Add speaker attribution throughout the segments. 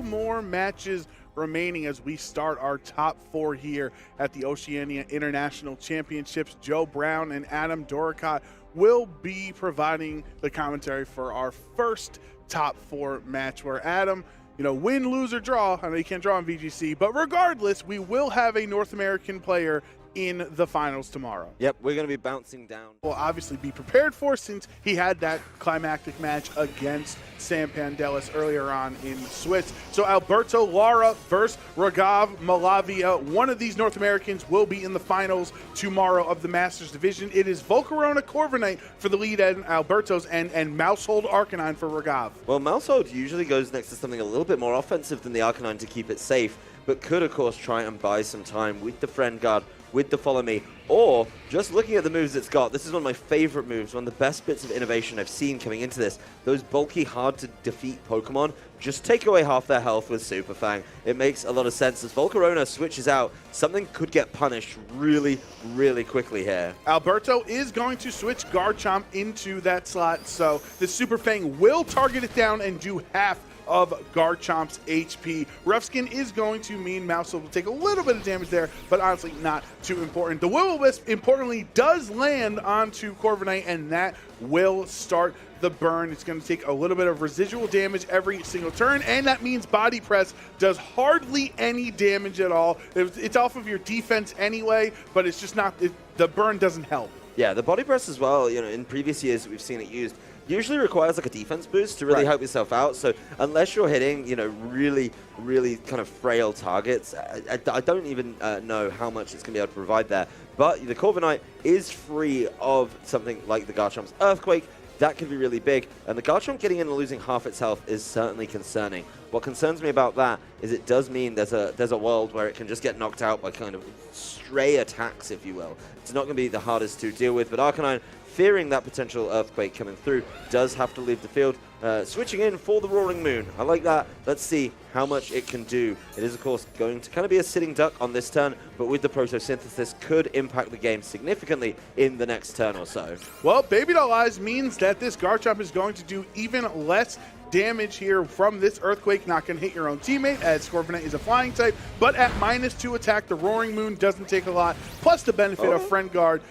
Speaker 1: more matches remaining as we start our top 4 here at the Oceania International Championships. Joe Brown and Adam Doricott will be providing the commentary for our first top 4 match, where Adam, win, lose, or draw. I know you can't draw on VGC, but regardless, we will have a North American player in the finals tomorrow.
Speaker 2: Yep, we're going to be bouncing down.
Speaker 1: Will obviously be prepared for, since he had that climactic match against Sam Pandelis earlier on in Swiss. So Alberto, Lara versus Raghav, Malaviya. One of these North Americans will be in the finals tomorrow of the Masters Division. It is Volcarona Corviknight for the lead at Alberto's end, and Mousehold Arcanine for Raghav.
Speaker 2: Well, Mousehold usually goes next to something a little bit more offensive than the Arcanine to keep it safe, but could, of course, try and buy some time with the Friend Guard, with the Follow Me, or just looking at the moves it's got. This is one of my favorite moves, one of the best bits of innovation I've seen coming into this. Those bulky, hard-to-defeat Pokemon just take away half their health with Super Fang. It makes a lot of sense. As Volcarona switches out, something could get punished really, really quickly here.
Speaker 1: Alberto is going to switch Garchomp into that slot, so the Super Fang will target it down and do half of Garchomp's HP. Rough Skin is going to mean Mousehold will take a little bit of damage there, but honestly not too important. The Will-O-Wisp, importantly, does land onto Corviknight, and that will start the burn. It's going to take a little bit of residual damage every single turn, and that means Body Press does hardly any damage at all. It's off of your defense anyway, but it's just not, the burn doesn't help.
Speaker 2: Yeah, the Body Press as well, in previous years we've seen it used, usually requires like a defense boost to really help yourself out. So unless you're hitting, really, really kind of frail targets, I don't even know how much it's going to be able to provide there. But the Corviknight is free of something like the Garchomp's Earthquake. That can be really big, and the Garchomp getting in and losing half its health is certainly concerning. What concerns me about that is it does mean there's a world where it can just get knocked out by kind of stray attacks, if you will. It's not going to be the hardest to deal with, but Arcanine, fearing that potential Earthquake coming through, does have to leave the field. Switching in for the Roaring Moon. I like that. Let's see how much it can do. It is, of course, going to kind of be a sitting duck on this turn, but with the Photosynthesis could impact the game significantly in the next turn or so.
Speaker 1: Well, Baby Doll Eyes means that this Garchomp is going to do even less damage here from this Earthquake. Not going to hit your own teammate, as Corviknight is a flying type, but at -2 attack, the Roaring Moon doesn't take a lot, plus the benefit of Friend Guard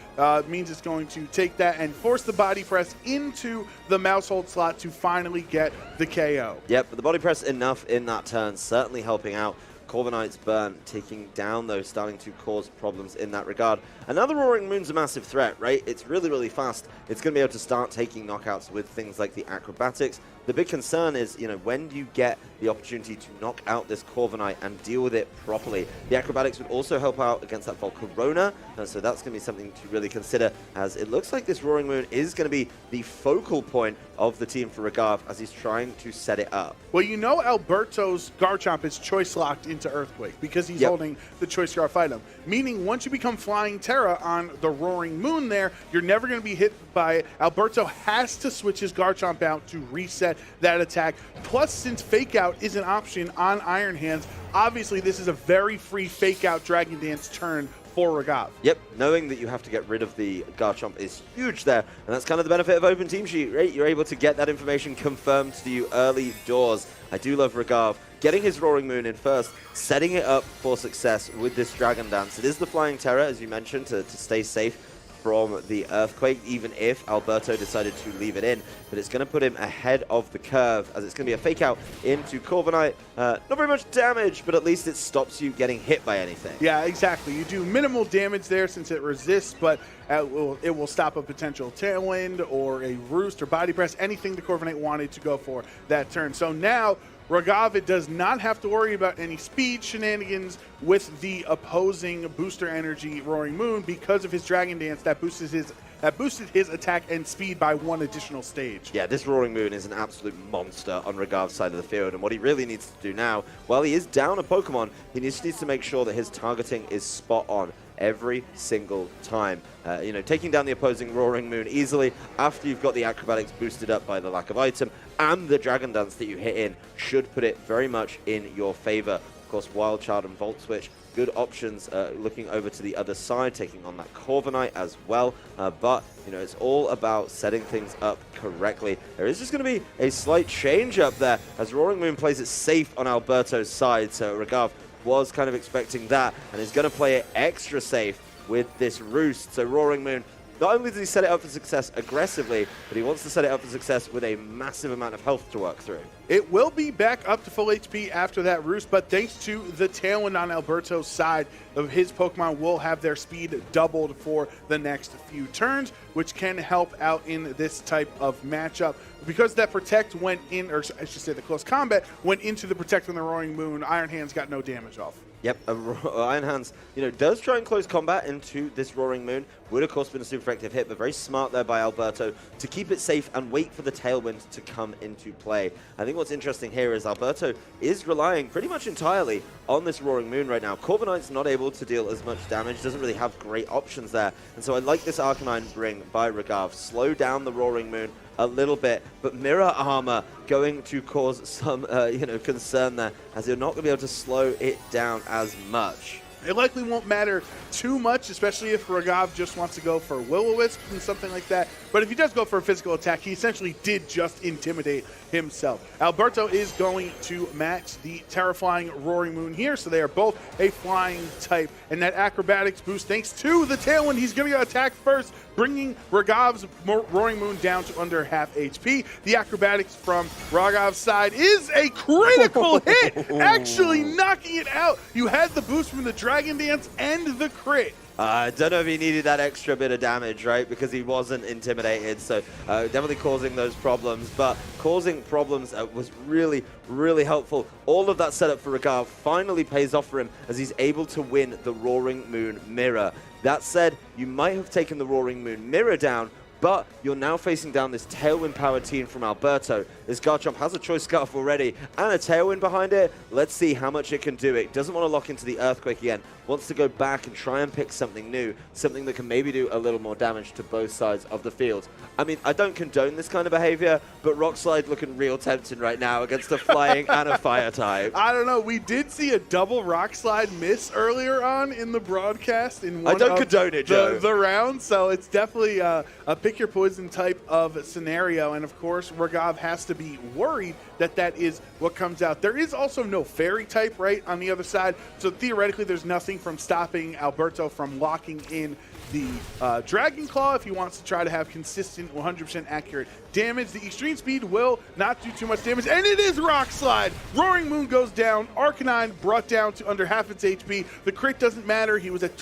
Speaker 1: means it's going to take that and force the Body Press into the Mousehold slot to finally get the KO.
Speaker 2: Yep, but the Body Press enough in that turn, certainly helping out. Corviknight's burn taking down, though, starting to cause problems in that regard. Another Roaring Moon's a massive threat, right? It's really, really fast. It's going to be able to start taking knockouts with things like the Acrobatics. The big concern is, when do you get the opportunity to knock out this Corviknight and deal with it properly? The Acrobatics would also help out against that Volcarona, so that's going to be something to really consider, as it looks like this Roaring Moon is going to be the focal point of the team for Raghav as he's trying to set it up.
Speaker 1: Well, Alberto's Garchomp is choice locked into Earthquake because he's holding the choice scarf item, meaning once you become Flying Terra on the Roaring Moon there, you're never going to be hit by it. Alberto has to switch his Garchomp out to reset that attack. Plus, since Fake Out is an option on Iron Hands, obviously this is a very free Fake Out Dragon Dance turn for Raghav.
Speaker 2: Yep, knowing that you have to get rid of the Garchomp is huge there, and that's kind of the benefit of Open Team Sheet, right? You're able to get that information confirmed to you early doors. I do love Raghav getting his Roaring Moon in first, setting it up for success with this Dragon Dance. It is the Flying Terror, as you mentioned, to stay safe from the Earthquake, even if Alberto decided to leave it in. But it's going to put him ahead of the curve, as it's going to be a Fake Out into Corviknight. Not very much damage, but at least it stops you getting hit by anything.
Speaker 1: Yeah, exactly. You do minimal damage there since it resists, but it will stop a potential Tailwind or a Roost or Body Press, anything the Corviknight wanted to go for that turn. So now Raghav does not have to worry about any speed shenanigans with the opposing booster energy Roaring Moon because of his Dragon Dance that boosted his attack and speed by 1 additional stage.
Speaker 2: Yeah, this Roaring Moon is an absolute monster on Raghav's side of the field, and what he really needs to do now, while he is down a Pokemon, he just needs to make sure that his targeting is spot on. every single time. You know, taking down the opposing Roaring Moon easily after you've got the acrobatics boosted up by the lack of item and the Dragon Dance that you hit in should put it very much in your favor. Of course, Wild Child and Volt Switch, good options looking over to the other side, taking on that Corviknight as well. But, you know, it's all about setting things up correctly. There is just going to be a slight change up there as Roaring Moon plays it safe on Alberto's side. So Raghav was kind of expecting that and is going to play it extra safe with this Roost. So Roaring Moon, not only does he set it up for success aggressively, but he wants to set it up for success with a massive amount of health to work through.
Speaker 1: It will be back up to full HP after that Roost, but thanks to the Tailwind on Alberto's side, of his Pokemon will have their speed doubled for the next few turns, which can help out in this type of matchup. Because that Protect went in, or I should say the Close Combat went into the Protect on the Roaring Moon, Iron Hands got no damage off.
Speaker 2: Yep, Iron Hands, you know, does try and close combat into this Roaring Moon. Would, of course, been a super effective hit, but very smart there by Alberto to keep it safe and wait for the Tailwind to come into play. I think what's interesting here is Alberto is relying pretty much entirely on this Roaring Moon right now. Corviknight's not able to deal as much damage, doesn't really have great options there. And so I like this Arcanine bring by Raghav. Slow down the Roaring Moon a little bit, but Mirror Armor going to cause some you know, concern there, as you're not going to be able to slow it down as much.
Speaker 1: It likely won't matter too much, especially if Raghav just wants to go for Will-O-Wisp and something like that. But if he does go for a physical attack, he essentially did just intimidate himself. Alberto is going to match the Terrifying Roaring Moon here, so they are both a flying type. And that acrobatics boost, thanks to the Tailwind, he's going to attack first, bringing Raghav's Roaring Moon down to under half HP. The acrobatics from Raghav's side is a critical hit, actually knocking it out. You had the boost from the Dragon Dance and the crit.
Speaker 2: I don't know if he needed that extra bit of damage, right? Because he wasn't intimidated, so definitely causing those problems. But causing problems was really, really helpful. All of that setup for Raghav finally pays off for him as he's able to win the Roaring Moon Mirror. That said, you might have taken the Roaring Moon Mirror down, but you're now facing down this Tailwind-powered team from Alberto. This Garchomp has a Choice Scarf already and a Tailwind behind it. Let's see how much it can do. It doesn't want to lock into the Earthquake again. Wants to go back and try and pick something new, something that can maybe do a little more damage to both sides of the field. I mean, I don't condone this kind of behavior, but Rock Slide looking real tempting right now against a Flying and a Fire type.
Speaker 1: I don't know. We did see a double Rock Slide miss earlier on in the broadcast in one
Speaker 2: I don't condone it, Joe.
Speaker 1: The round, so it's definitely a pick your poison type of scenario. And of course, Raghav has to be worried that that is what comes out. There is also no Fairy type right on the other side, so theoretically there's nothing from stopping Alberto from locking in the Dragon Claw if he wants to try to have consistent 100% accurate damage. The Extreme Speed will not do too much damage, and it is Rock Slide. Roaring Moon goes down. Arcanine brought down to under half its HP. The crit doesn't matter. He was at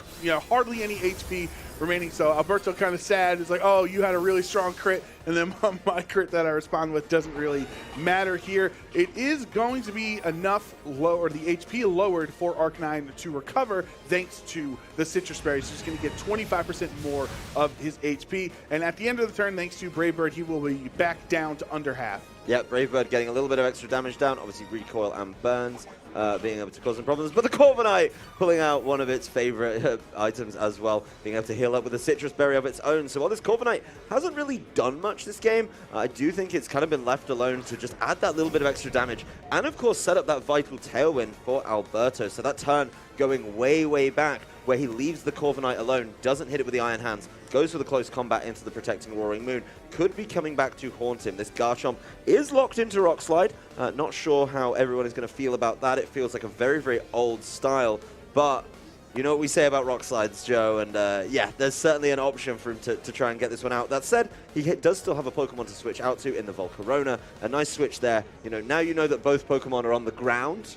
Speaker 1: hardly any HP remaining, so Alberto kind of sad. It's like, oh, you had a really strong crit, and then my crit that I respond with doesn't really matter here. It is going to be enough or the HP lowered for Arcanine to recover thanks to the Citrus Berry. So he's going to get 25% more of his HP, and at the end of the turn, thanks to Brave Bird, he will be back down to under half.
Speaker 2: Yeah, Brave Bird getting a little bit of extra damage down, obviously recoil and burns. Being able to cause some problems, but the Corviknight pulling out one of its favorite items as well, being able to heal up with a Citrus Berry of its own. So while this Corviknight hasn't really done much this game, I do think it's kind of been left alone to just add that little bit of extra damage and of course set up that vital Tailwind for Alberto. So that turn going way, way back where he leaves the Corviknight alone, doesn't hit it with the Iron Hands, goes for the close combat into the protecting Roaring Moon, could be coming back to haunt him. This Garchomp is locked into Rock Slide. Not sure how everyone is going to feel about that. It feels like a very, very old style, but you know what we say about Rock Slides, Joe, and yeah, there's certainly an option for him to try and get this one out. That said, he does still have a Pokemon to switch out to in the Volcarona. A nice switch there. You know, now you know that both Pokemon are on the ground.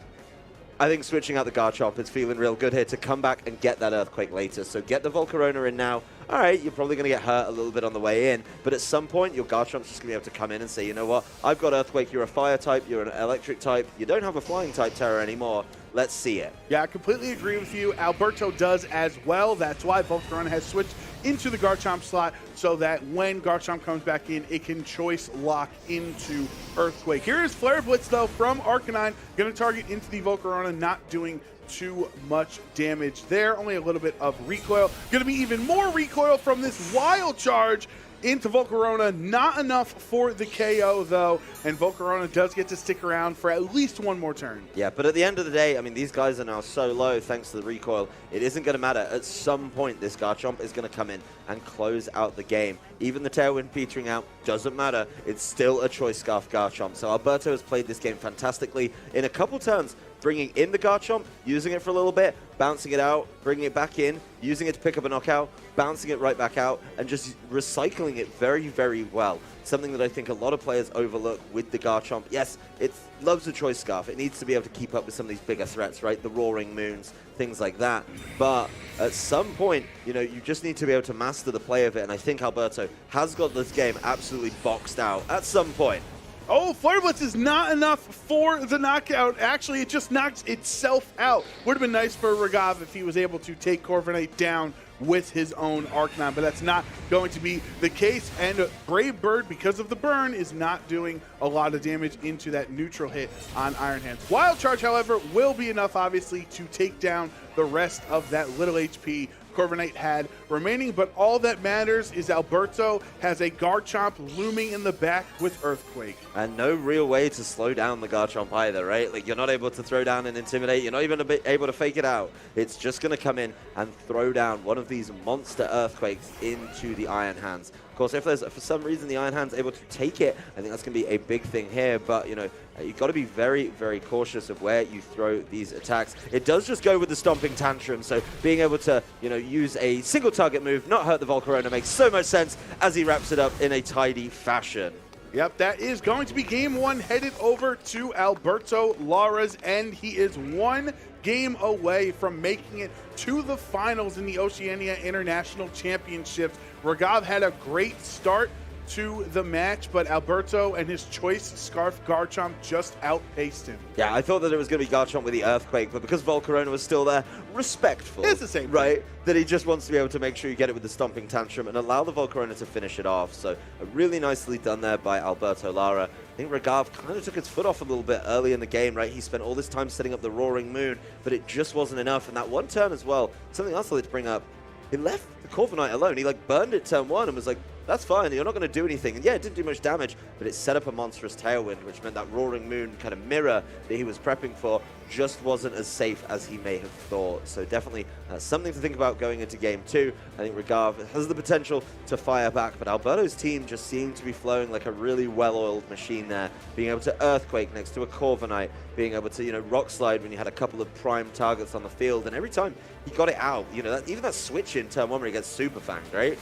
Speaker 2: I think switching out the Garchomp is feeling real good here to come back and get that Earthquake later. So get the Volcarona in now. All right, you're probably going to get hurt a little bit on the way in, but at some point, your Garchomp's just going to be able to come in and say, you know what, I've got Earthquake, you're a Fire type, you're an Electric type, you don't have a Flying type terror anymore. Let's see it.
Speaker 1: Yeah, I completely agree with you. Alberto does as well. That's why Volcarona has switched into the Garchomp slot so that when Garchomp comes back in, it can choice lock into Earthquake. Here is Flare Blitz, though, from Arcanine. Going to target into the Volcarona, not doing too much damage there. Only a little bit of recoil. Going to be even more recoil from this Wild Charge into Volcarona. Not enough for the KO, though, and Volcarona does get to stick around for at least one more turn.
Speaker 2: Yeah, but at the end of the day, I mean, these guys are now so low thanks to the recoil. It isn't going to matter. At some point, this Garchomp is going to come in and close out the game. Even the Tailwind petering out doesn't matter. It's still a Choice Scarf Garchomp. So Alberto has played this game fantastically in a couple turns, bringing in the Garchomp, using it for a little bit, bouncing it out, bringing it back in, using it to pick up a knockout, bouncing it right back out, and just recycling it very, very well. Something that I think a lot of players overlook with the Garchomp. Yes, it loves the Choice Scarf. It needs to be able to keep up with some of these bigger threats, right? The Roaring Moons, things like that. But at some point, you know, you just need to be able to master the play of it, and I think Alberto has got this game absolutely boxed out at some point.
Speaker 1: Oh, Flare Blitz is not enough for the knockout. Actually, it just knocks itself out. Would have been nice for Raghav if he was able to take Corviknight down with his own Arcanine, but that's not going to be the case. And Brave Bird, because of the burn, is not doing a lot of damage into that neutral hit on Iron Hands. Wild Charge, however, will be enough, obviously, to take down the rest of that little HP Corviknight had remaining, but all that matters is Alberto has a Garchomp looming in the back with Earthquake.
Speaker 2: And no real way to slow down the Garchomp either, right? Like, you're not able to throw down and intimidate. You're not even able to fake it out. It's just going to come in and throw down one of these monster Earthquakes into the Iron Hands. Of course, if there's, for some reason, the Iron Hand's able to take it, I think that's going to be a big thing here. But, you know, you've got to be very, very cautious of where you throw these attacks. It does just go with the Stomping Tantrum, so being able to, you know, use a single target move, not hurt the Volcarona, makes so much sense as he wraps it up in a tidy fashion.
Speaker 1: Yep, that is going to be game one, headed over to Alberto Lara's end. He is one game away from making it to the finals in the Oceania International Championships. Raghav had a great start to the match, but Alberto and his Choice Scarf Garchomp just outpaced him.
Speaker 2: Yeah, I thought that it was going to be Garchomp with the Earthquake, but because Volcarona was still there, respectful.
Speaker 1: It's the same
Speaker 2: right? That he just wants to be able to make sure you get it with the Stomping Tantrum and allow the Volcarona to finish it off. So really nicely done there by Alberto Lara. I think Raghav kind of took his foot off a little bit early in the game, right? He spent all this time setting up the Roaring Moon, but it just wasn't enough. And that one turn as well, something else I'd like to bring up, he left the Corviknight alone. He like burned it turn one and was like, that's fine, you're not going to do anything. And yeah, it didn't do much damage, but it set up a monstrous Tailwind, which meant that Roaring Moon kind of mirror that he was prepping for just wasn't as safe as he may have thought. So definitely something to think about going into game two. I think Raghav has the potential to fire back, but Alberto's team just seemed to be flowing like a really well-oiled machine there, being able to Earthquake next to a Corviknight, being able to, you know, Rock Slide when you had a couple of prime targets on the field, and every time he got it out, you know, even that switch in turn one where he gets Super Fanged, right?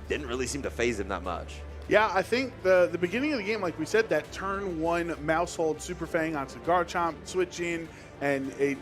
Speaker 2: Didn't really seem to phase him that much.
Speaker 1: Yeah, I think the beginning of the game, like we said, that turn one Mousehold Super Fang onto Garchomp, switch in, and it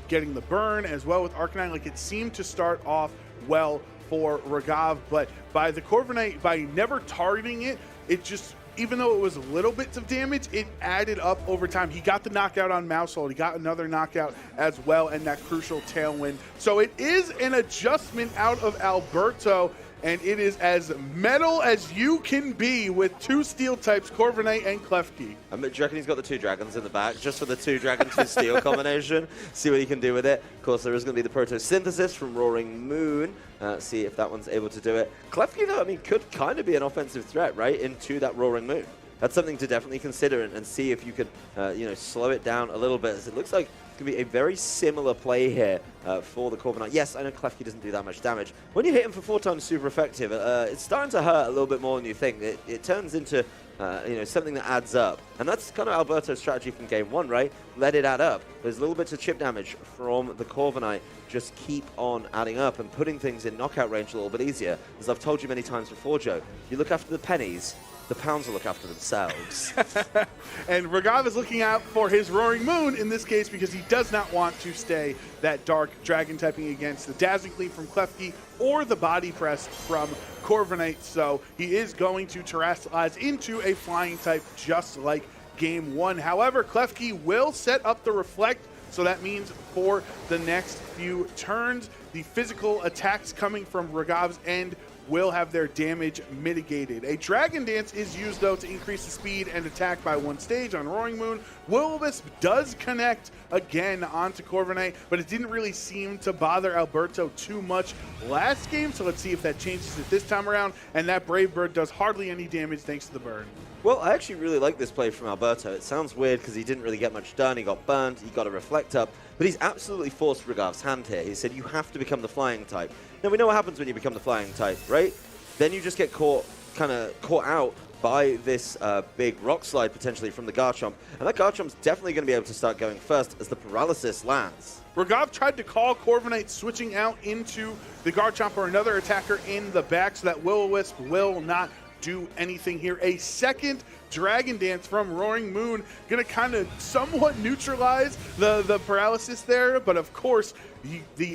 Speaker 1: getting the burn as well with Arcanine, like it seemed to start off well for Raghav, but by the Corviknight, by never targeting it, it just, even though it was little bits of damage, it added up over time. He got the knockout on Mousehold. He got another knockout as well, and that crucial Tailwind. So it is an adjustment out of Alberto, and it is as metal as you can be with two steel types, Corviknight and Klefki.
Speaker 2: Do you reckon he's got the two dragons in the back, just for the two dragon, two steel combination? See what he can do with it. Of course, there is going to be the Protosynthesis from Roaring Moon. See if that one's able to do it. Klefki, though, I mean, could kind of be an offensive threat, right, into that Roaring Moon. That's something to definitely consider and see if you could, you know, slow it down a little bit. As it looks like it's going to be a very similar play here for the Corviknight. Yes, I know Klefki doesn't do that much damage. When you hit him for 4 times super effective, it's starting to hurt a little bit more than you think. It turns into, you know, something that adds up. And that's kind of Alberto's strategy from game one, right? Let it add up. There's little bits of chip damage from the Corviknight. Just keep on adding up and putting things in knockout range a little bit easier. As I've told you many times before, Joe, you look after the pennies, the pounds will look after themselves.
Speaker 1: And Raghav is looking out for his Roaring Moon in this case because he does not want to stay that Dark Dragon typing against the Dazzling Gleam from Klefki or the Body Press from Corviknight. So he is going to Terrasilize into a Flying type just like game one. However, Klefki will set up the Reflect, so that means for the next few turns, the physical attacks coming from Raghav's end will have their damage mitigated. A Dragon Dance is used, though, to increase the speed and attack by 1 stage on Roaring Moon. Will-O-Wisp does connect again onto Corviknight, but it didn't really seem to bother Alberto too much last game, so let's see if that changes it this time around. And that Brave Bird does hardly any damage thanks to the burn.
Speaker 2: Well, I actually really like this play from Alberto. It sounds weird because he didn't really get much done. He got burned, he got a Reflect Up, but he's absolutely forced Raghav's hand here. He said, you have to become the flying type. Now, we know what happens when you become the flying type, right? Then you just get caught out by this big rock slide potentially from the Garchomp, and that Garchomp's definitely going to be able to start going first as the paralysis lands.
Speaker 1: Raghav tried to call Corviknight switching out into the Garchomp or another attacker in the back, so that Will-O-Wisp will not do anything here. A second Dragon Dance from Roaring Moon gonna kind of somewhat neutralize the paralysis there, but of course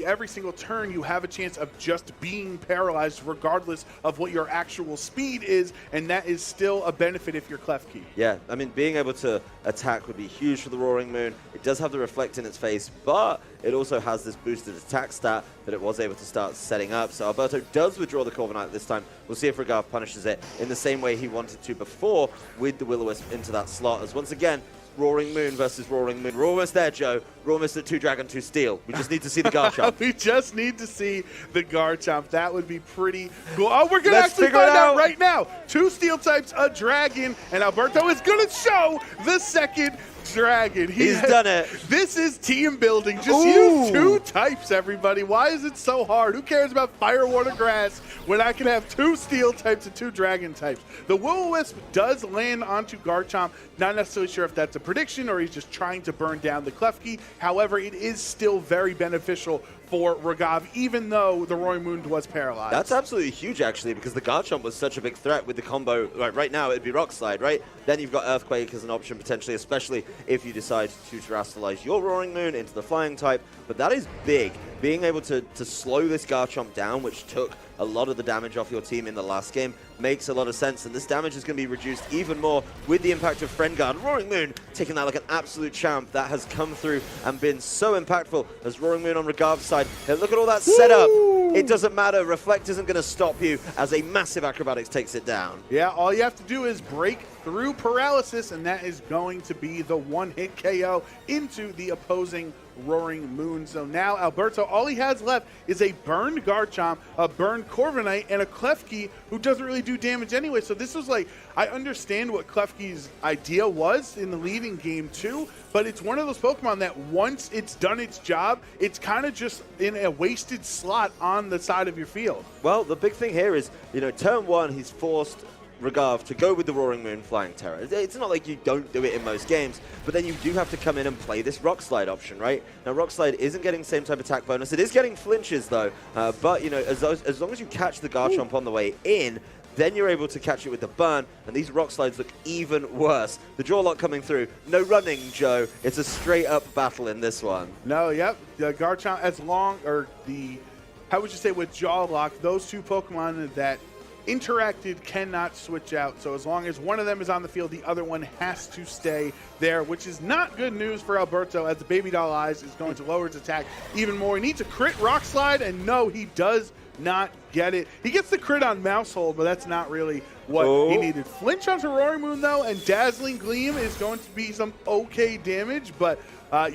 Speaker 1: every single turn you have a chance of just being paralyzed regardless of what your actual speed is, and that is still a benefit if you're Klefki.
Speaker 2: Yeah, I mean, being able to attack would be huge for the Roaring Moon. It does have the Reflect in its face, but it also has this boosted attack stat that it was able to start setting up. So Alberto does withdraw the Corviknight this time. We'll see if Raghav punishes it in the same way he wanted to before with the Will-O-Wisp into that slot, as once again, Roaring Moon versus Roaring Moon. We're almost there, Joe. We're almost at 2 Dragon, 2 Steel. We just need to see the Garchomp.
Speaker 1: We just need to see the Garchomp. That would be pretty cool. Oh, we're going to actually find out right now. 2 Steel types, a Dragon, and Alberto is going to show the second Dragon.
Speaker 2: He's done it.
Speaker 1: This is team building. Just use 2 types, everybody. Why is it so hard? Who cares about Fire, Water, Grass when I can have 2 Steel types and 2 Dragon types? The Will-O-Wisp does land onto Garchomp. Not necessarily sure if that's a prediction or he's just trying to burn down the Klefki. However, it is still very beneficial for Raghav, even though the Roaring Moon was paralyzed.
Speaker 2: That's absolutely huge, actually, because the Garchomp was such a big threat with the combo. Right now, it'd be Rock Slide, right? Then you've got Earthquake as an option, potentially, especially if you decide to terastallize your Roaring Moon into the Flying type. But that is big. Being able to slow this Garchomp down, which took a lot of the damage off your team in the last game, makes a lot of sense, and this damage is going to be reduced even more with the impact of Friend Guard. Roaring Moon taking that like an absolute champ. That has come through and been so impactful as Roaring Moon on Raghav's side. And look at all that setup. It doesn't matter. Reflect isn't going to stop you as a massive Acrobatics takes it down.
Speaker 1: Yeah, all you have to do is break through paralysis, and that is going to be the one-hit KO into the opposing Roaring Moon. So now Alberto, all he has left is a burned Garchomp, a burned Corviknight, and a Klefki who doesn't really do damage anyway. So this was like, I understand what Klefki's idea was in the leading game too, but it's one of those Pokemon that once it's done its job, it's kind of just in a wasted slot on the side of your field.
Speaker 2: Well, the big thing here is, turn 1, he's forced Raghav to go with the Roaring Moon Flying Terror. It's not like you don't do it in most games, but then you do have to come in and play this Rock Slide option, right? Now, Rock Slide isn't getting the same type of attack bonus. It is getting flinches, though, but, as long as you catch the Garchomp on the way in, then you're able to catch it with the burn, and these Rock Slides look even worse. The draw lock coming through. No running, Joe. It's a straight-up battle in this one.
Speaker 1: No, yep. The Garchomp, how would you say with Jaw Lock, those 2 Pokemon that interacted cannot switch out. So as long as one of them is on the field, the other one has to stay there, which is not good news for Alberto, as the Baby Doll Eyes is going to lower his attack even more. He needs a crit Rock Slide, and no, he does not get it. He gets the crit on Mousehold, but that's not really what he needed. Flinch onto Roaring Moon, though, and Dazzling Gleam is going to be some okay damage, but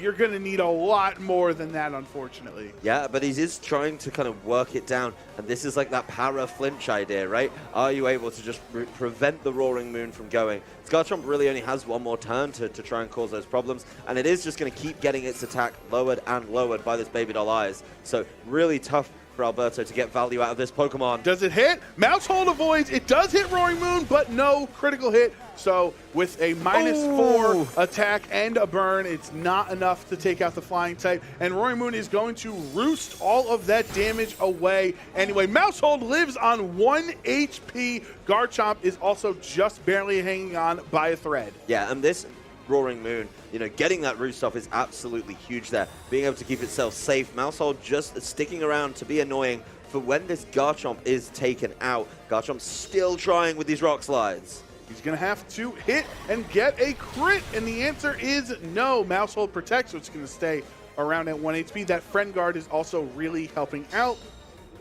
Speaker 1: you're going to need a lot more than that, unfortunately.
Speaker 2: Yeah, but he is trying to kind of work it down, and this is like that para flinch idea, right? Are you able to just prevent the Roaring Moon from going? Garchomp really only has one more turn to try and cause those problems, and it is just going to keep getting its attack lowered and lowered by this Baby Doll Eyes. So really tough for Alberto to get value out of this Pokemon.
Speaker 1: Does it hit? Mousehold avoids. It does hit Roaring Moon, but no critical hit. So with a -4 attack and a burn, it's not enough to take out the Flying type. And Roaring Moon is going to roost all of that damage away. Anyway, Mousehold lives on 1 HP. Garchomp is also just barely hanging on by a thread.
Speaker 2: Yeah, and this Roaring Moon, getting that roost off is absolutely huge there. Being able to keep itself safe. Mousehold just sticking around to be annoying for when this Garchomp is taken out. Garchomp's still trying with these Rock Slides.
Speaker 1: He's going to have to hit and get a crit, and the answer is no. Mousehold protects, so it's going to stay around at 1 HP. That Friend Guard is also really helping out.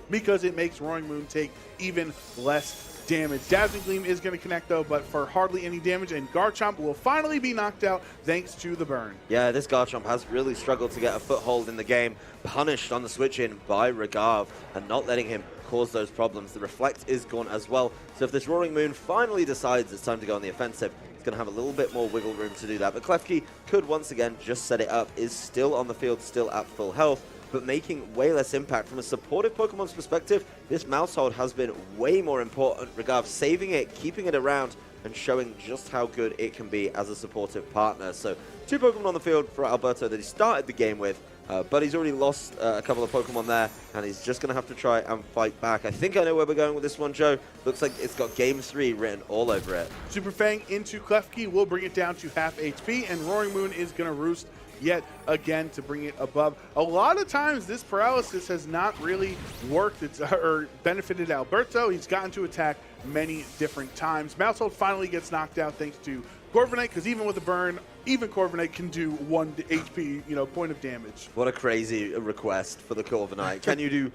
Speaker 1: because it makes Roaring Moon take even less damage. Dazzling Gleam is going to connect though, but for hardly any damage, and Garchomp will finally be knocked out thanks to the burn.
Speaker 2: Yeah, this Garchomp has really struggled to get a foothold in the game, punished on the switch in by Raghav and not letting him cause those problems. The Reflect is gone as well, so if this Roaring Moon finally decides it's time to go on the offensive, it's going to have a little bit more wiggle room to do that. But Klefki could once again just set it up, is still on the field, still at full health, but making way less impact. From a supportive Pokemon's perspective, this Mousehold has been way more important. Raghav saving it, keeping it around, and showing just how good it can be as a supportive partner. So 2 Pokemon on the field for Alberto that he started the game with, but he's already lost a couple of Pokemon there, and he's just going to have to try and fight back. I think I know where we're going with this one, Joe. Looks like it's got Game 3 written all over it.
Speaker 1: Super Fang into Klefki will bring it down to half HP, and Roaring Moon is going to roost yet again to bring it above. A lot of times this paralysis has not really worked or benefited Alberto. He's gotten to attack many different times. Mousehold finally gets knocked out thanks to Corviknight, because even with a burn, even Corviknight can do 1 HP, point of damage.
Speaker 2: What a crazy request for the Corviknight. Can you do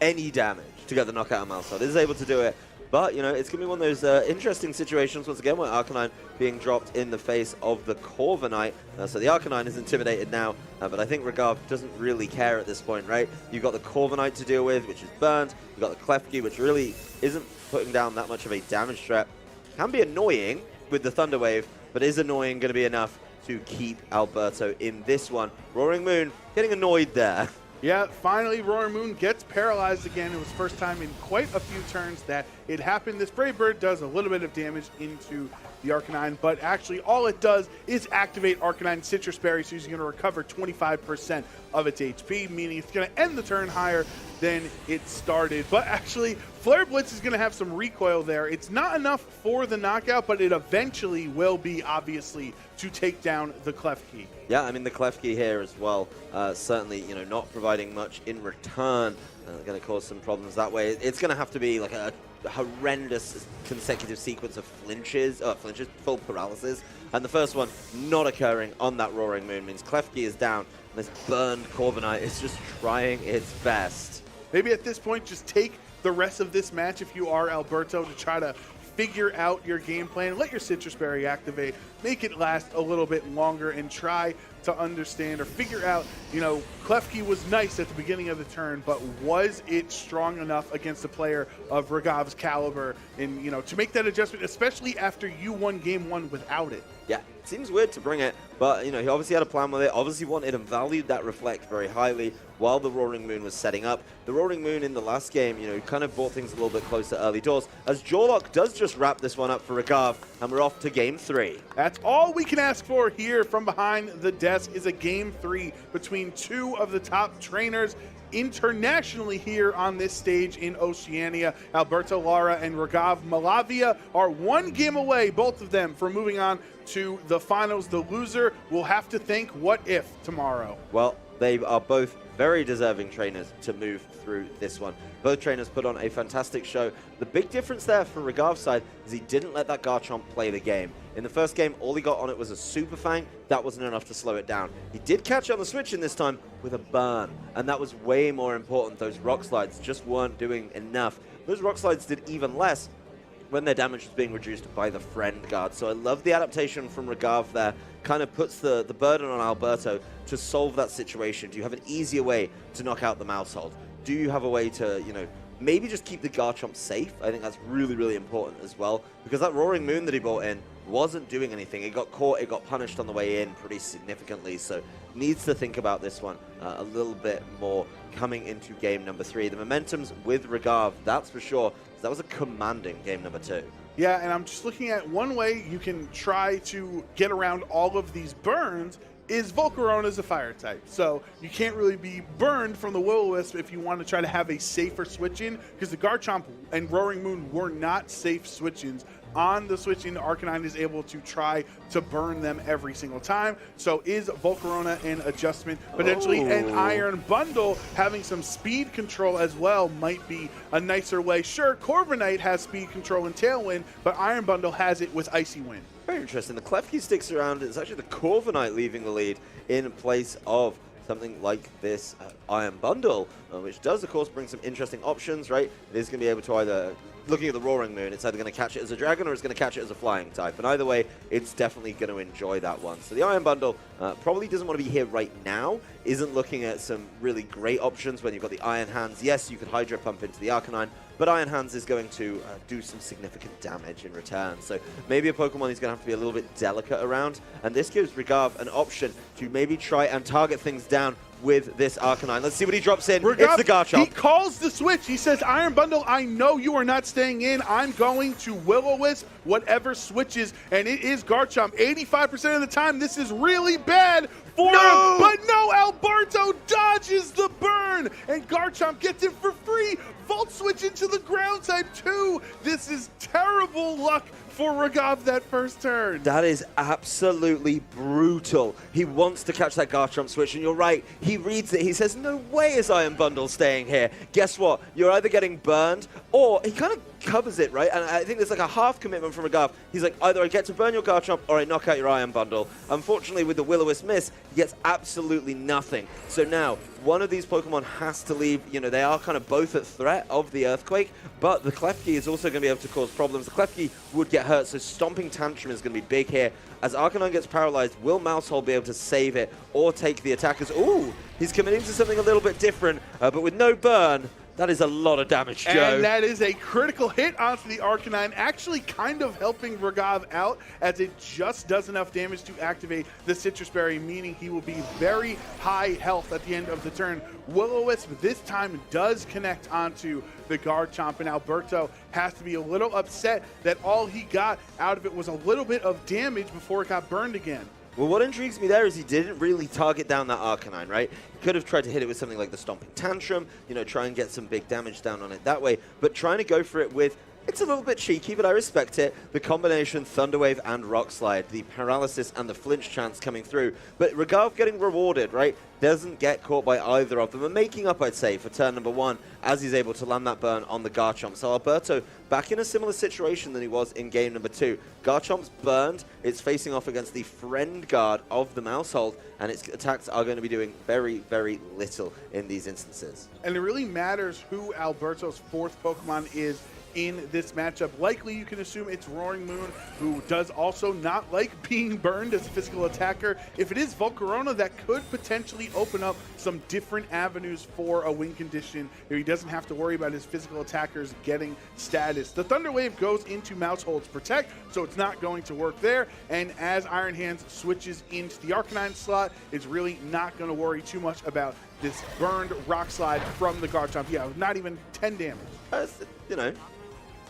Speaker 2: any damage to get the knockout of Mousehold? It is able to do it. But, it's going to be one of those interesting situations, once again, where Arcanine being dropped in the face of the Corviknight. So the Arcanine is intimidated now, but I think Raghav doesn't really care at this point, right? You've got the Corviknight to deal with, which is burned. You've got the Klefki, which really isn't putting down that much of a damage threat. Can be annoying with the Thunder Wave, but is annoying going to be enough to keep Alberto in this one. Roaring Moon getting annoyed there.
Speaker 1: Yeah, finally Roaring Moon gets paralyzed again. It was the first time in quite a few turns that it happened. This Brave Bird does a little bit of damage into the Arcanine, but actually all it does is activate Arcanine Citrus Berry, so he's going to recover 25% of its HP, meaning it's going to end the turn higher than it started. But actually, Flare Blitz is going to have some recoil there. It's not enough for the knockout, but it eventually will be, obviously, to take down the Klefki.
Speaker 2: Yeah, I mean, the Klefki here as well, certainly, not providing much in return. Going to cause some problems that way. It's going to have to be like a horrendous consecutive sequence of flinches, full paralysis. And the first one not occurring on that Roaring Moon means Klefki is down, and this burned Corviknight is just trying its best.
Speaker 1: Maybe at this point, just take the rest of this match if you are Alberto to try to figure out your game plan, let your Citrus Berry activate, make it last a little bit longer, and try to understand or figure out, Klefki was nice at the beginning of the turn, but was it strong enough against a player of Raghav's caliber and, to make that adjustment, especially after you won game 1 without it?
Speaker 2: Yeah, it seems weird to bring it, but, he obviously had a plan with it, obviously wanted and valued that Reflect very highly while the Roaring Moon was setting up. The Roaring Moon in the last game, kind of brought things a little bit closer early doors, as Jawlock does just wrap this one up for Raghav, and we're off to game 3.
Speaker 1: That's all we can ask for here from behind the desk is a game 3 between 2 of the top trainers internationally here on this stage in Oceania. Alberto, Lara, and Raghav Malaviya are 1 game away, both of them, from moving on to the finals. The loser will have to think what if tomorrow.
Speaker 2: Well, they are both very deserving trainers to move through this one. Both trainers put on a fantastic show. The big difference there for Raghav's side is he didn't let that Garchomp play the game. In the first game, all he got on it was a Super Fang. That wasn't enough to slow it down. He did catch it on the switch in this time with a burn, and that was way more important. Those Rock Slides just weren't doing enough. Those Rock Slides did even less when their damage was being reduced by the Friend Guard. So I love the adaptation from Raghav there. Kind of puts the burden on Alberto to solve that situation. Do you have an easier way to knock out the Mousehold? Do you have a way to, maybe just keep the Garchomp safe? I think that's really, really important as well, because that Roaring Moon that he brought in wasn't doing anything. It got caught, it got punished on the way in pretty significantly, so needs to think about this one a little bit more coming into game number 3. The momentum's with Raghav, that's for sure. That was a commanding game number 2.
Speaker 1: Yeah, and I'm just looking at one way you can try to get around all of these burns is Volcarona is a fire type. So you can't really be burned from the Will-O-Wisp if you want to try to have a safer switch-in, because the Garchomp and Roaring Moon were not safe switch-ins. On the switch-in, Arcanine is able to try to burn them every single time. So is Volcarona an adjustment? Potentially an Iron Bundle having some speed control as well might be a nicer way. Sure, Corviknight has speed control and Tailwind, but Iron Bundle has it with Icy Wind.
Speaker 2: Very interesting. The Klefki sticks around. It's actually the Corviknight leaving the lead in place of something like this Iron Bundle, which does, of course, bring some interesting options, right? It is going to be able to either, looking at the Roaring Moon, it's either going to catch it as a dragon or it's going to catch it as a flying type. And either way, it's definitely going to enjoy that one. So the Iron Bundle probably doesn't want to be here right now, isn't looking at some really great options when you've got the Iron Hands. Yes, you could Hydro Pump into the Arcanine, but Iron Hands is going to do some significant damage in return. So maybe a Pokemon he's going to have to be a little bit delicate around. And this gives Raghav an option to maybe try and target things down with this Arcanine. Let's see what he drops in.
Speaker 1: Raghav,
Speaker 2: it's the Garchomp.
Speaker 1: He calls the switch. He says, Iron Bundle, I know you are not staying in. I'm going to Will-O-Wisp whatever switches. And it is Garchomp. 85% of the time, this is really bad for him. But no, Alberto dodges the burn. And Garchomp gets it for free. Volt switch into the ground type too. This is terrible luck for Raghav that first turn.
Speaker 2: That is absolutely brutal. He wants to catch that Garchomp switch, and you're right. He reads it. He says, no way is Iron Bundle staying here. Guess what? You're either getting burned, or he kind of covers it, right? And I think there's like a half commitment from Raghav. He's like, either I get to burn your Garchomp, or I knock out your Iron Bundle. Unfortunately, with the Will-O-Wisp miss, he gets absolutely nothing. So now, one of these Pokemon has to leave. You know, they are kind of both at threat of the Earthquake, but the Klefki is also going to be able to cause problems. The Klefki would get hurt, so Stomping Tantrum is going to be big here. As Arcanine gets paralyzed, will Maushold be able to save it or take the attackers? Ooh, he's committing to something a little bit different, but with no burn, that is a lot of damage, Joe.
Speaker 1: And that is a critical hit onto the Arcanine, actually kind of helping Raghav out as it just does enough damage to activate the Citrus Berry, meaning he will be very high health at the end of the turn. Will-O-Wisp this time does connect onto the Garchomp, and Alberto has to be a little upset that all he got out of it was a little bit of damage before it got burned again.
Speaker 2: Well, what intrigues me there is he didn't really target down that Arcanine, right? He could have tried to hit it with something like the Stomping Tantrum, you know, try and get some big damage down on it that way. But trying to go for it with, it's a little bit cheeky, but I respect it, the combination Thunder Wave and Rock Slide, the paralysis and the flinch chance coming through. But Raghav getting rewarded, right? Doesn't get caught by either of them, and making up, I'd say, for turn number one, as he's able to land that burn on the Garchomp. So Alberto back in a similar situation than he was in game number two. Garchomp's burned, it's facing off against the Friend Guard of the Maushold, and its attacks are going to be doing very, very little in these instances.
Speaker 1: And it really matters who Alberto's fourth Pokemon is in this matchup. Likely you can assume it's Roaring Moon, who does also not like being burned as a physical attacker. If it is Volcarona, that could potentially open up some different avenues for a win condition where he doesn't have to worry about his physical attackers getting status. The Thunder Wave goes into Maushold's Protect, so it's not going to work there. And as Iron Hands switches into the Arcanine slot, it's really not going to worry too much about this burned Rock Slide from the Garchomp. Yeah, not even 10 damage.
Speaker 2: You know,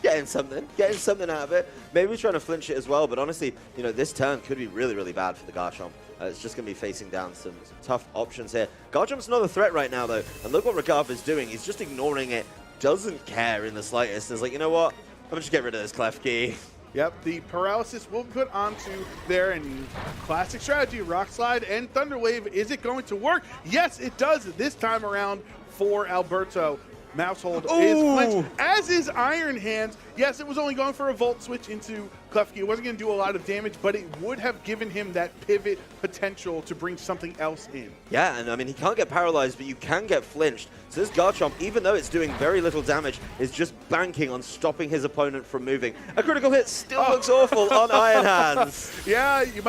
Speaker 2: getting something out of it. Maybe trying to flinch it as well, but honestly, you know, this turn could be really, really bad for the Garchomp. It's just going to be facing down some tough options here. Garchomp's not a threat right now, though, and look what Raghav is doing. He's just ignoring it, doesn't care in the slightest. It's like, you know what? I'm just get rid of this Klefki.
Speaker 1: Yep, the paralysis will be put onto there, and classic strategy, Rock Slide and Thunder Wave. Is it going to work? Yes, it does this time around for Alberto. Maushold is flinched, as is Iron Hands. Yes, it was only going for a Volt Switch into Klefki. It wasn't going to do a lot of damage, but it would have given him that pivot potential to bring something else in.
Speaker 2: Yeah, and I mean, he can't get paralyzed, but you can get flinched. So this Garchomp, even though it's doing very little damage, is just banking on stopping his opponent from moving. A critical hit still looks awful on Iron Hands.
Speaker 1: Yeah, you'd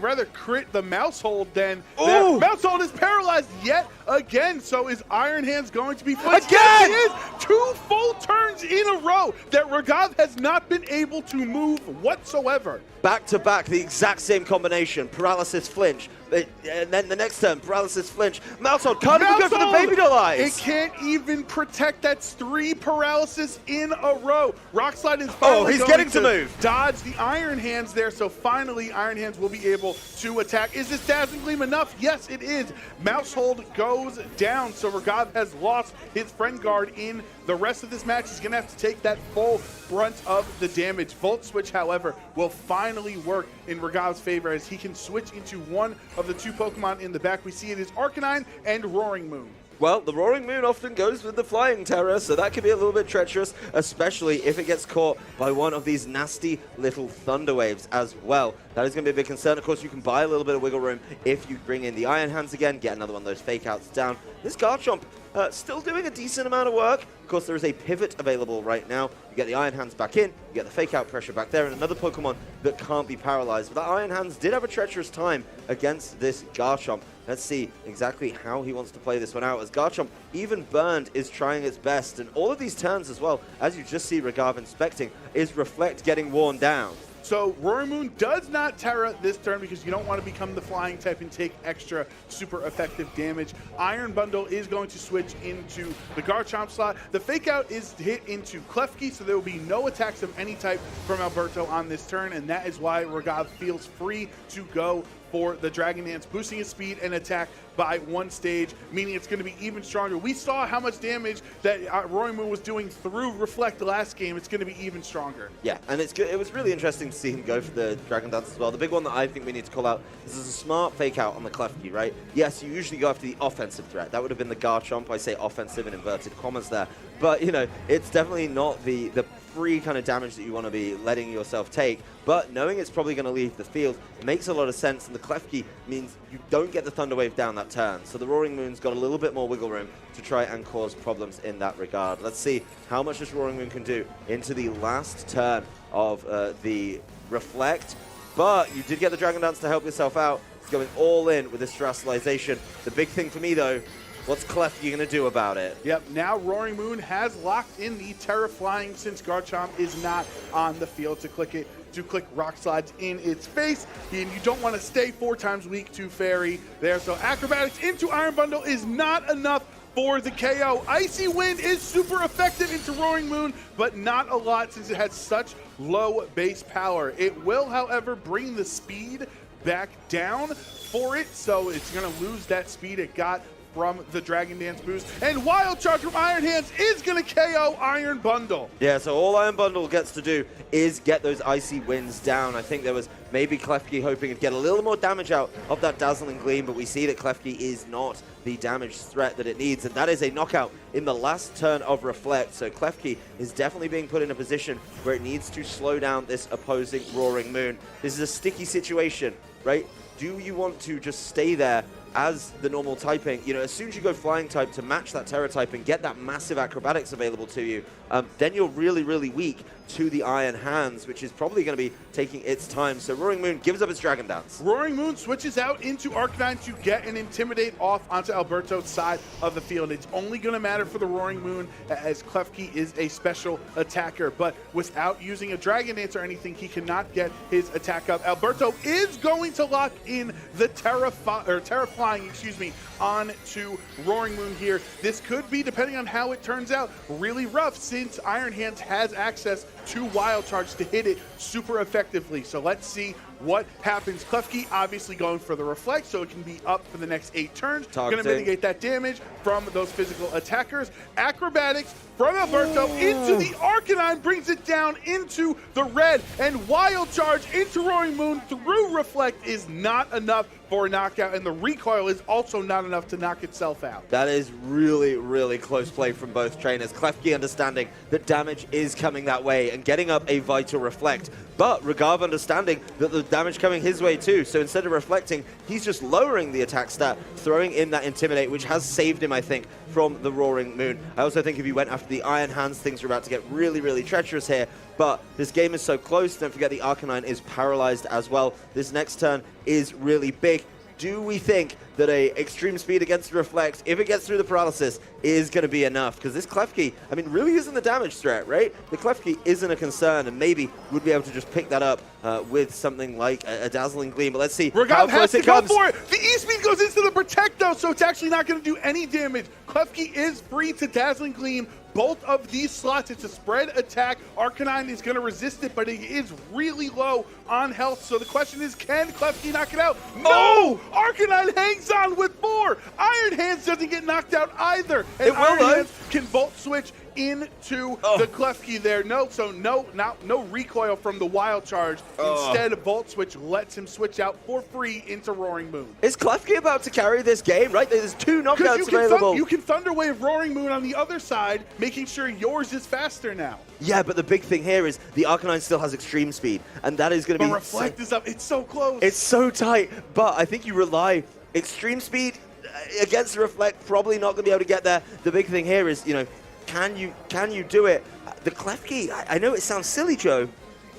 Speaker 1: rather crit the Maushold than that. Maushold is paralyzed yet again, so is Iron Hands going to be flinched?
Speaker 2: Again!
Speaker 1: It is 2 full turns in a row that Raghav has not been able to move whatsoever.
Speaker 2: Back to back, the exact same combination. Paralysis, flinch. And then the next turn, paralysis, flinch. Maushold can't even go for the baby doll eyes.
Speaker 1: It can't even protect. That's 3 paralysis in a row. Rock Slide is finally
Speaker 2: he's getting to move.
Speaker 1: Dodge the Iron Hands there, so finally Iron Hands will be able to attack. Is this Dazzling Gleam enough? Yes, it is. Maushold goes down, so Raghav has lost his Friend Guard in the rest of this match. He's going to have to take that full brunt of the damage. Volt Switch, however, will finally work in Raghav's favor as he can switch into one of the 2 Pokemon in the back. We see it is Arcanine and Roaring Moon.
Speaker 2: Well, the Roaring Moon often goes with the Flying Terror, so that could be a little bit treacherous, especially if it gets caught by one of these nasty little Thunder Waves as well. That is going to be a big concern. Of course, you can buy a little bit of wiggle room if you bring in the Iron Hands again, get another one of those fake outs down. This Garchomp still doing a decent amount of work. Of course, there is a pivot available right now. You get the Iron Hands back in, you get the fake out pressure back there, and another Pokemon that can't be paralyzed. But that Iron Hands did have a treacherous time against this Garchomp. Let's see exactly how he wants to play this one out, as Garchomp, even burned, is trying its best. And all of these turns as well, as you just see Raghav inspecting, is Reflect getting worn down.
Speaker 1: So Roaring Moon does not Terra this turn because you don't want to become the flying type and take extra super effective damage. Iron Bundle is going to switch into the Garchomp slot. The fake out is hit into Klefki, so there will be no attacks of any type from Alberto on this turn, and that is why Raghav feels free to go for the Dragon Dance, boosting his speed and attack by 1 stage, meaning it's going to be even stronger. We saw how much damage that Roaring Moon was doing through Reflect last game. It's going to be even stronger.
Speaker 2: Yeah, and it's good. It was really interesting to see him go for the Dragon Dance as well. The big one that I think we need to call out is there's a smart fake out on the Klefki, right? Yes, you usually go after the offensive threat. That would have been the Garchomp. I say offensive in inverted commas there. But, you know, it's definitely not the free kind of damage that you want to be letting yourself take, but knowing it's probably going to leave the field, it makes a lot of sense, and the Klefki means you don't get the Thunder Wave down that turn. So the Roaring Moon's got a little bit more wiggle room to try and cause problems in that regard. Let's see how much this Roaring Moon can do into the last turn of the Reflect, but you did get the Dragon Dance to help yourself out. It's going all in with this Terastallization. The big thing for me, though, what's Klefki going to do about it?
Speaker 1: Yep, now Roaring Moon has locked in the Terra Flying since Garchomp is not on the field to click Rock Slides in its face. And you don't want to stay 4 times weak to Fairy there. So Acrobatics into Iron Bundle is not enough for the KO. Icy Wind is super effective into Roaring Moon, but not a lot since it has such low base power. It will, however, bring the speed back down for it, so it's going to lose that speed it got from the Dragon Dance boost. And Wild Charge from Iron Hands is going to KO Iron Bundle.
Speaker 2: Yeah, so all Iron Bundle gets to do is get those Icy Winds down. I think there was maybe Klefki hoping to get a little more damage out of that Dazzling Gleam, but we see that Klefki is not the damage threat that it needs, and that is a knockout in the last turn of Reflect. So Klefki is definitely being put in a position where it needs to slow down this opposing Roaring Moon. This is a sticky situation, right? Do you want to just stay there as the normal typing? You know, as soon as you go flying type to match that Terra type and get that massive acrobatics available to you, then you're really, really weak to the Iron Hands, which is probably going to be taking its time. So Roaring Moon gives up its Dragon Dance.
Speaker 1: Roaring Moon switches out into Arcanine to get an Intimidate off onto Alberto's side of the field. It's only going to matter for the Roaring Moon as Klefki is a special attacker, but without using a Dragon Dance or anything, he cannot get his attack up. Alberto is going to lock in the Terra Flying, onto Roaring Moon here. This could be, depending on how it turns out, really rough since Iron Hands has access to Wild Charge to hit it super effectively. So let's see what happens. Klefki obviously going for the Reflect, so it can be up for the next 8 turns. Going to mitigate that damage from those physical attackers. Acrobatics from Alberto into the Arcanine brings it down into the red, and Wild Charge into Roaring Moon through Reflect is not enough for a knockout, and the recoil is also not enough to knock itself out.
Speaker 2: That is really, really close play from both trainers. Klefki understanding that damage is coming that way and getting up a vital Reflect, but Raghav understanding that the damage coming his way too. So instead of reflecting, he's just lowering the attack stat, throwing in that Intimidate, which has saved him, I think, from the Roaring Moon. I also think if he went after the Iron Hands, things are about to get really, really treacherous here. But this game is so close. Don't forget the Arcanine is paralyzed as well. This next turn is really big. Do we think that a extreme speed against Reflect, if it gets through the paralysis, is going to be enough? Because this Klefki, I mean, really isn't the damage threat, right? The Klefki isn't a concern, and maybe would be able to just pick that up with something like a Dazzling Gleam. But let's see how close it comes.
Speaker 1: Go for it. The E-Speed goes into the Protect, though, so it's actually not going to do any damage. Klefki is free to Dazzling Gleam both of these slots. It's a spread attack. Arcanine is going to resist it, but it is really low on health. So the question is, can Klefki knock it out? No! Arcanine hangs on with 4. Iron Hands doesn't get knocked out either. And Iron Hands can Volt Switch into the Klefki there. No recoil from the wild charge. Instead, Volt Switch lets him switch out for free into Roaring Moon.
Speaker 2: Is Klefki about to carry this game, right? There's 2 knockouts available.
Speaker 1: You can Thunder Wave Roaring Moon on the other side, making sure yours is faster now.
Speaker 2: Yeah, but the big thing here is the Arcanine still has extreme speed, and that is going to be...
Speaker 1: But Reflect is up. It's so close.
Speaker 2: It's so tight, but I think you rely... Extreme speed against the Reflect, probably not going to be able to get there. The big thing here is, you know, can you do it? The Klefki, I know it sounds silly, Joe,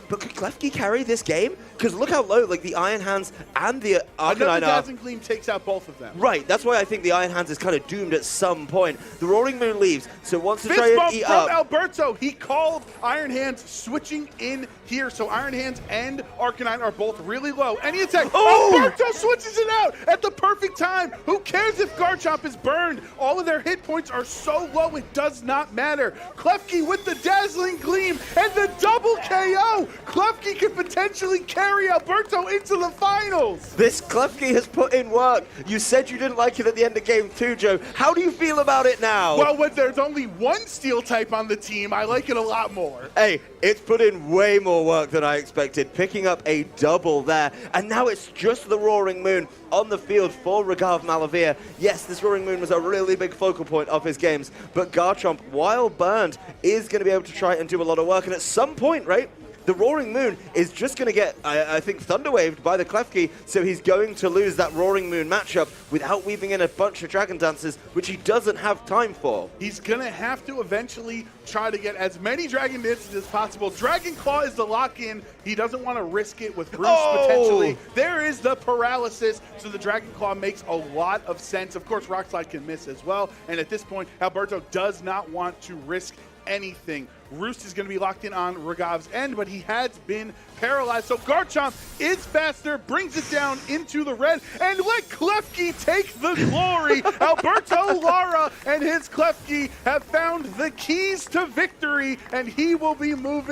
Speaker 2: but could Klefki carry this game? Because look how low, like, the Iron Hands and the Arcanine
Speaker 1: Another
Speaker 2: are.
Speaker 1: Dazzling Gleam takes out both of them.
Speaker 2: Right, that's why I think the Iron Hands is kind of doomed at some point. The Roaring Moon leaves, so wants to try and eat up.
Speaker 1: Alberto, he called Iron Hands switching in here, so Iron Hands and Arcanine are both really low. Any attack, Alberto switches it out at the perfect time. Who cares if Garchomp is burned? All of their hit points are so low, it does not matter. Klefki with the Dazzling Gleam and the double KO. Klefki could potentially carry Alberto into the finals.
Speaker 2: This Klefki has put in work. You said you didn't like it at the end of game 2, Joe. How do you feel about it now?
Speaker 1: Well, when there's only one Steel type on the team, I like it a lot more.
Speaker 2: Hey, it's put in way more work than I expected, picking up a double there. And now it's just the Roaring Moon on the field for Raghav Malaviya. Yes, this Roaring Moon was a really big focal point of his games, but Garchomp, while burned, is going to be able to try and do a lot of work. And at some point, right, the Roaring Moon is just going to get, I think, Thunder Waved by the Klefki, so he's going to lose that Roaring Moon matchup without weaving in a bunch of Dragon Dances, which he doesn't have time for.
Speaker 1: He's going to have to eventually try to get as many Dragon Dances as possible. Dragon Claw is the lock-in. He doesn't want to risk it with Roost potentially. There is the paralysis, so the Dragon Claw makes a lot of sense. Of course, Rock Slide can miss as well, and at this point, Alberto does not want to risk anything. Roost is going to be locked in on Raghav's end, but he has been paralyzed. So Garchomp is faster, brings it down into the red, and let Klefki take the glory. Alberto, Lara, and his Klefki have found the keys to victory, and he will be moving